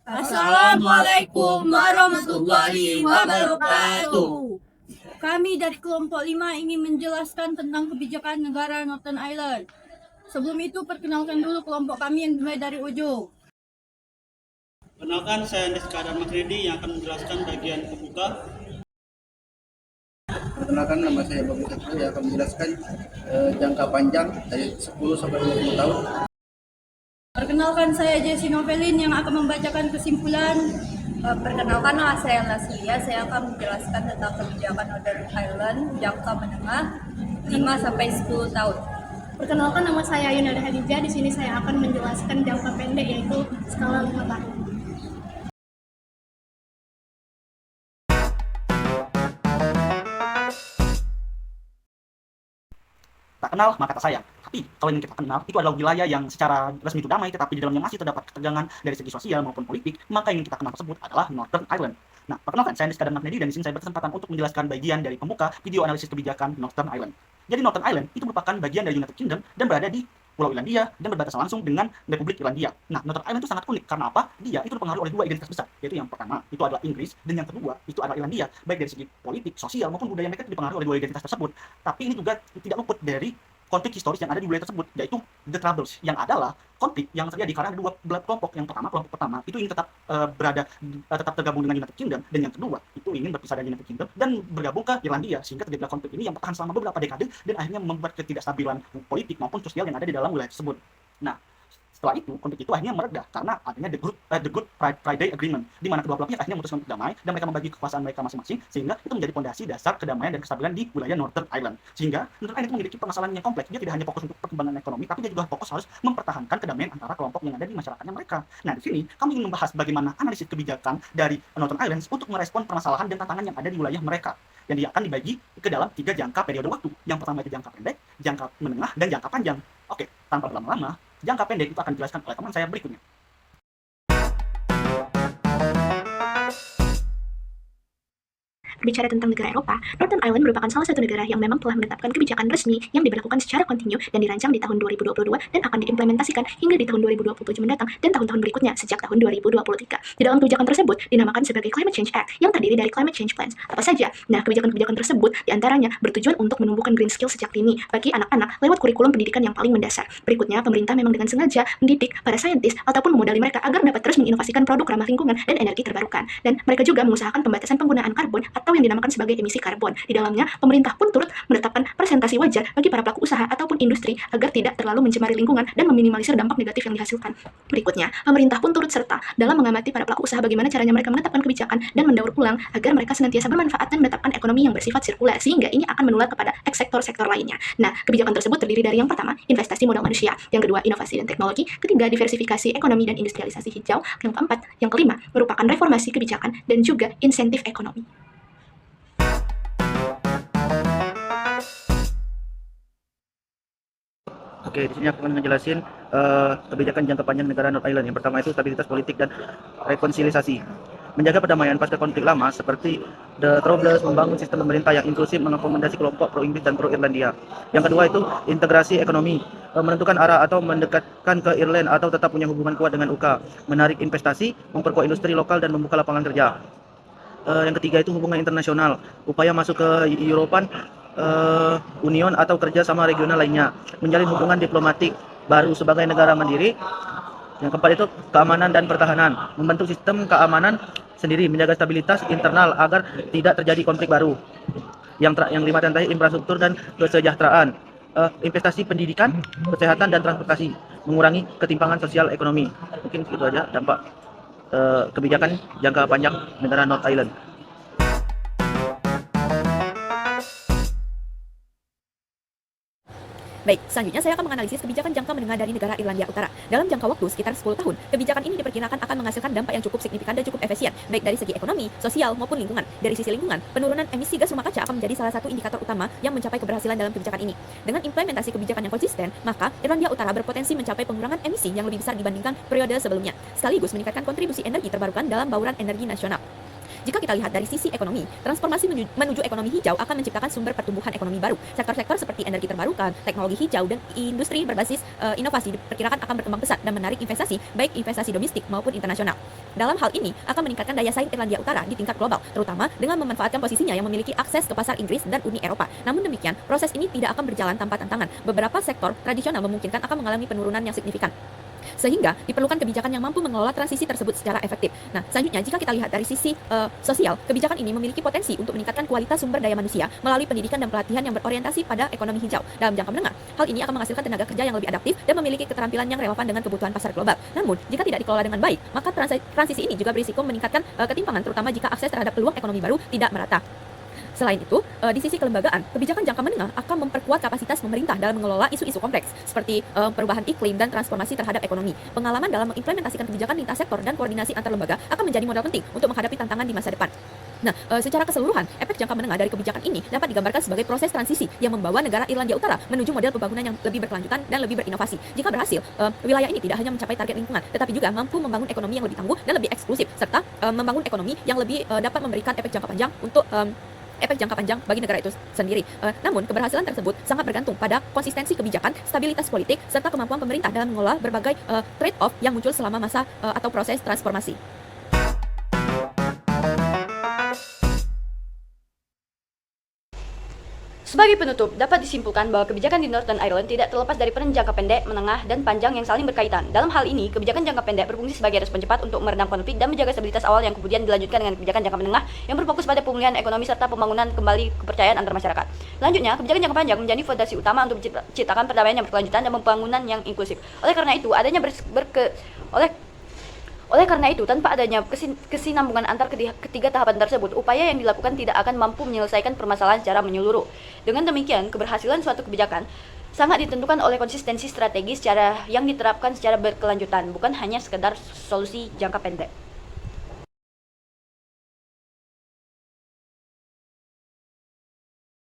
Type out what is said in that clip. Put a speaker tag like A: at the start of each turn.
A: Assalamualaikum warahmatullahi wabarakatuh. Kami dari kelompok 5 ingin menjelaskan tentang kebijakan negara Northern Ireland. Sebelum itu, perkenalkan dulu kelompok kami yang dimulai dari ujung.
B: Perkenalkan, saya Andes Kadar Makredi yang akan menjelaskan bagian pembuka.
C: Perkenalkan, nama saya Bagus Setio yang akan menjelaskan jangka panjang dari 10 sampai 20 tahun.
A: Perkenalkan, saya Jessie Novelin yang akan membacakan kesimpulan.
D: Perkenalkan, nama saya Laslia. Saya akan menjelaskan tentang kebijakan Northern Ireland jangka menengah 5 sampai 10 tahun.
E: Perkenalkan, nama saya Yunada Hadijah. Di sini saya akan menjelaskan jangka pendek, yaitu skala 5 tahun.
F: Tak kenal maka tak sayang. Tapi kalau yang kita kenal itu adalah wilayah yang secara resmi itu damai, tetapi di dalamnya masih terdapat ketegangan dari segi sosial maupun politik. Maka yang kita kenal tersebut adalah Northern Ireland. Nah, perkenalkan, saya Andes Kadar Makredi dan di sini saya berkesempatan untuk menjelaskan bagian dari pembuka video analisis kebijakan Northern Ireland. Jadi Northern Ireland itu merupakan bagian dari United Kingdom dan berada di Pulau Irlandia dan berbatasan langsung dengan Republik Irlandia. Nah, Northern Ireland itu sangat unik karena apa? Dia itu dipengaruhi oleh dua identitas besar, yaitu yang pertama itu adalah Inggris dan yang kedua itu adalah Irlandia. Baik dari segi politik, sosial maupun budaya mereka itu dipengaruhi oleh dua identitas tersebut. Tapi ini juga tidak luput dari konflik historis yang ada di wilayah tersebut, yaitu The Troubles, yang adalah konflik yang terjadi karena ada dua belah kelompok. Yang pertama, kelompok pertama itu ingin tetap tetap tergabung dengan United Kingdom, dan yang kedua itu ingin berpisah dari United Kingdom dan bergabung ke Irlandia, sehingga terjadilah konflik ini yang bertahan selama beberapa dekade dan akhirnya membuat ketidakstabilan politik maupun sosial yang ada di dalam wilayah tersebut. Nah, setelah itu, konflik itu akhirnya mereda karena adanya the Good Friday Agreement, di mana kedua belah pihak akhirnya memutuskan untuk damai dan mereka membagi kekuasaan mereka masing-masing, sehingga itu menjadi fondasi dasar kedamaian dan kestabilan di wilayah Northern Ireland. Sehingga Northern Ireland itu memiliki permasalahan yang kompleks. Dia tidak hanya fokus untuk perkembangan ekonomi, tapi dia juga fokus harus mempertahankan kedamaian antara kelompok yang ada di masyarakatnya mereka. Nah, di sini kami ingin membahas bagaimana analisis kebijakan dari Northern Ireland untuk merespon permasalahan dan tantangan yang ada di wilayah mereka, yang dia akan dibagi ke dalam 3 jangka periode waktu. Yang pertama itu jangka pendek, jangka menengah, dan jangka panjang. Oke, tanpa berlama-lama, jangka pendek itu akan dijelaskan oleh teman saya berikutnya.
E: Berbicara tentang negara Eropa, Northern Ireland merupakan salah satu negara yang memang telah menetapkan kebijakan resmi yang diberlakukan secara kontinu dan dirancang di tahun 2022 dan akan diimplementasikan hingga di tahun 2027 mendatang dan tahun-tahun berikutnya sejak tahun 2023. Di dalam kebijakan tersebut dinamakan sebagai Climate Change Act yang terdiri dari Climate Change Plans. Apa saja? Nah, kebijakan-kebijakan tersebut diantaranya bertujuan untuk menumbuhkan green skill sejak dini bagi anak-anak lewat kurikulum pendidikan yang paling mendasar. Berikutnya, pemerintah memang dengan sengaja mendidik para saintis ataupun memodali mereka agar dapat terus menginovasikan produk ramah lingkungan dan energi terbarukan. Dan mereka juga mengusahakan pembatasan penggunaan karbon atau yang dinamakan sebagai emisi karbon. Di dalamnya, pemerintah pun turut menetapkan presentasi wajar bagi para pelaku usaha ataupun industri agar tidak terlalu mencemari lingkungan dan meminimalisir dampak negatif yang dihasilkan. Berikutnya, pemerintah pun turut serta dalam mengamati para pelaku usaha bagaimana caranya mereka menetapkan kebijakan dan mendaur ulang agar mereka senantiasa bermanfaat dan menetapkan ekonomi yang bersifat sirkuler, sehingga ini akan menular kepada sektor-sektor lainnya. Nah, kebijakan tersebut terdiri dari yang pertama, investasi modal manusia, yang kedua, inovasi dan teknologi, ketiga, diversifikasi ekonomi dan industrialisasi hijau, yang keempat, yang kelima, merupakan reformasi kebijakan dan juga insentif ekonomi.
G: Oke, di sini aku akan ngejelasin kebijakan jangka panjang negara North Ireland. Yang pertama itu stabilitas politik dan rekonsiliasi. Menjaga perdamaian pasca konflik lama seperti The Troubles, membangun sistem pemerintah yang inklusif, mengakomodasi kelompok pro-Inggris dan pro-Irlandia. Yang kedua itu integrasi ekonomi, menentukan arah atau mendekatkan ke Ireland atau tetap punya hubungan kuat dengan UK, menarik investasi, memperkuat industri lokal dan membuka lapangan kerja. Yang ketiga itu hubungan internasional, upaya masuk ke European Union atau kerja sama regional lainnya, menjalin hubungan diplomatik baru sebagai negara mandiri. Yang keempat itu keamanan dan pertahanan, membentuk sistem keamanan sendiri, menjaga stabilitas internal agar tidak terjadi konflik baru. Yang lima terakhir infrastruktur dan kesejahteraan, investasi pendidikan, kesehatan dan transportasi, mengurangi ketimpangan sosial ekonomi. Mungkin itu aja dampak kebijakan jangka panjang negara North Ireland.
H: Baik, selanjutnya saya akan menganalisis kebijakan jangka menengah dari negara Irlandia Utara. Dalam jangka waktu sekitar 10 tahun, kebijakan ini diperkirakan akan menghasilkan dampak yang cukup signifikan dan cukup efisien, baik dari segi ekonomi, sosial, maupun lingkungan. Dari sisi lingkungan, penurunan emisi gas rumah kaca akan menjadi salah satu indikator utama yang mencapai keberhasilan dalam kebijakan ini. Dengan implementasi kebijakan yang konsisten, maka Irlandia Utara berpotensi mencapai pengurangan emisi yang lebih besar dibandingkan periode sebelumnya, sekaligus meningkatkan kontribusi energi terbarukan dalam bauran energi nasional. Jika kita lihat dari sisi ekonomi, transformasi menuju ekonomi hijau akan menciptakan sumber pertumbuhan ekonomi baru. Sektor-sektor seperti energi terbarukan, teknologi hijau, dan industri berbasis inovasi diperkirakan akan berkembang pesat dan menarik investasi, baik investasi domestik maupun internasional. Dalam hal ini, akan meningkatkan daya saing Irlandia Utara di tingkat global, terutama dengan memanfaatkan posisinya yang memiliki akses ke pasar Inggris dan Uni Eropa. Namun demikian, proses ini tidak akan berjalan tanpa tantangan. Beberapa sektor tradisional memungkinkan akan mengalami penurunan yang signifikan, sehingga diperlukan kebijakan yang mampu mengelola transisi tersebut secara efektif. Nah, selanjutnya jika kita lihat dari sisi sosial, kebijakan ini memiliki potensi untuk meningkatkan kualitas sumber daya manusia melalui pendidikan dan pelatihan yang berorientasi pada ekonomi hijau. Dalam jangka menengah, hal ini akan menghasilkan tenaga kerja yang lebih adaptif dan memiliki keterampilan yang relevan dengan kebutuhan pasar global. Namun, jika tidak dikelola dengan baik, maka transisi ini juga berisiko meningkatkan ketimpangan, terutama jika akses terhadap peluang ekonomi baru tidak merata. Selain itu, di sisi kelembagaan, kebijakan jangka menengah akan memperkuat kapasitas pemerintah dalam mengelola isu-isu kompleks seperti perubahan iklim dan transformasi terhadap ekonomi. Pengalaman dalam mengimplementasikan kebijakan lintas sektor dan koordinasi antar lembaga akan menjadi modal penting untuk menghadapi tantangan di masa depan. Nah, secara keseluruhan, efek jangka menengah dari kebijakan ini dapat digambarkan sebagai proses transisi yang membawa negara Irlandia Utara menuju model pembangunan yang lebih berkelanjutan dan lebih berinovasi. Jika berhasil, wilayah ini tidak hanya mencapai target lingkungan, tetapi juga mampu membangun ekonomi yang lebih tangguh dan lebih eksklusif, serta membangun ekonomi yang lebih dapat memberikan efek jangka panjang bagi negara itu sendiri. Namun, keberhasilan tersebut sangat bergantung pada konsistensi kebijakan, stabilitas politik, serta kemampuan pemerintah dalam mengelola berbagai trade-off yang muncul selama masa atau proses transformasi.
I: Sebagai penutup, dapat disimpulkan bahwa kebijakan di Northern Ireland tidak terlepas dari peran jangka pendek, menengah, dan panjang yang saling berkaitan. Dalam hal ini, kebijakan jangka pendek berfungsi sebagai respon cepat untuk meredam konflik dan menjaga stabilitas awal yang kemudian dilanjutkan dengan kebijakan jangka menengah yang berfokus pada pemulihan ekonomi serta pembangunan kembali kepercayaan antar masyarakat. Selanjutnya, kebijakan jangka panjang menjadi fondasi utama untuk menciptakan perdamaian yang berkelanjutan dan pembangunan yang inklusif. Oleh karena itu, tanpa adanya kesinambungan antar ketiga tahapan tersebut, upaya yang dilakukan tidak akan mampu menyelesaikan permasalahan secara menyeluruh. Dengan demikian, keberhasilan suatu kebijakan sangat ditentukan oleh konsistensi strategi yang diterapkan secara berkelanjutan, bukan hanya sekedar solusi jangka pendek.